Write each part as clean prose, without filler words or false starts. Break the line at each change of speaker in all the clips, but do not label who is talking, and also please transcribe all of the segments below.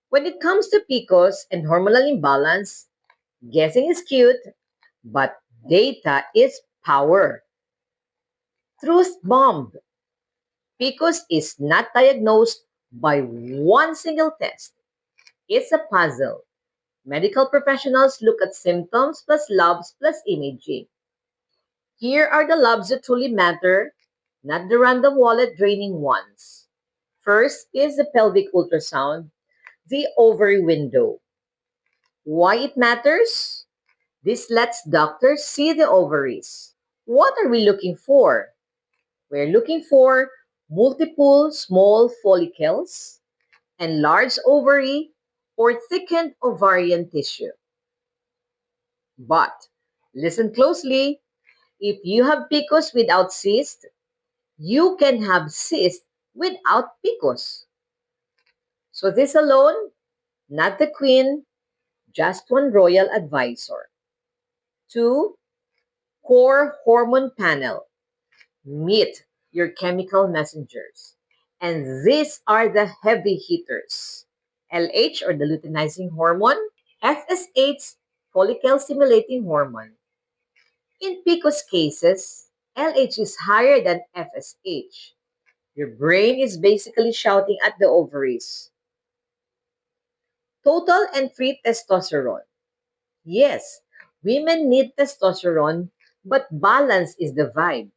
When it comes to PCOS and hormonal imbalance, guessing is cute, but data is power. Truth bomb. PCOS is not diagnosed by one single test. It's a puzzle. Medical professionals look at symptoms plus labs plus imaging. Here are the labs that truly matter, not the random wallet draining ones. First is the pelvic ultrasound, the ovary window. Why it matters? This lets doctors see the ovaries. What are we looking for? We're looking for multiple small follicles, enlarged ovary, or thickened ovarian tissue. But listen closely. If you have PCOS without cyst, you can have cyst without PCOS. So this alone, not the queen, just one royal advisor. Two, core hormone panel. Meet your chemical messengers. And these are the heavy hitters. LH or the luteinizing hormone, FSH, follicle stimulating hormone. In PCOS cases, LH is higher than FSH. Your brain is basically shouting at the ovaries. Total and free testosterone. Yes, women need testosterone, but balance is the vibe.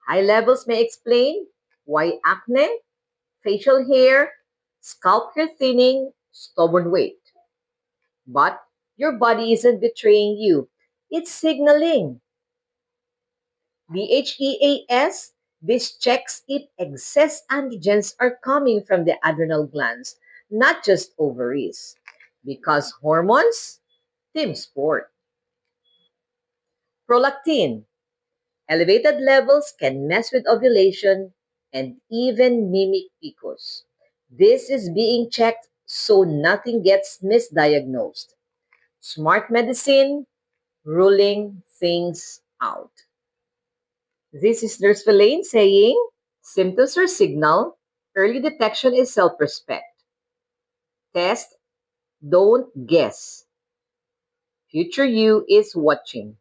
High levels may explain why acne, facial hair, scalp hair thinning, stubborn weight. But your body isn't betraying you. It's signaling. DHEAS, this checks if excess androgens are coming from the adrenal glands, not just ovaries. Because hormones, team sport. Prolactin, elevated levels can mess with ovulation and even mimic PCOS. This is being checked so nothing gets misdiagnosed. Smart medicine, ruling things out. This is Nurse Verlaine saying, symptoms are signal, early detection is self-respect. Test, don't guess. Future you is watching.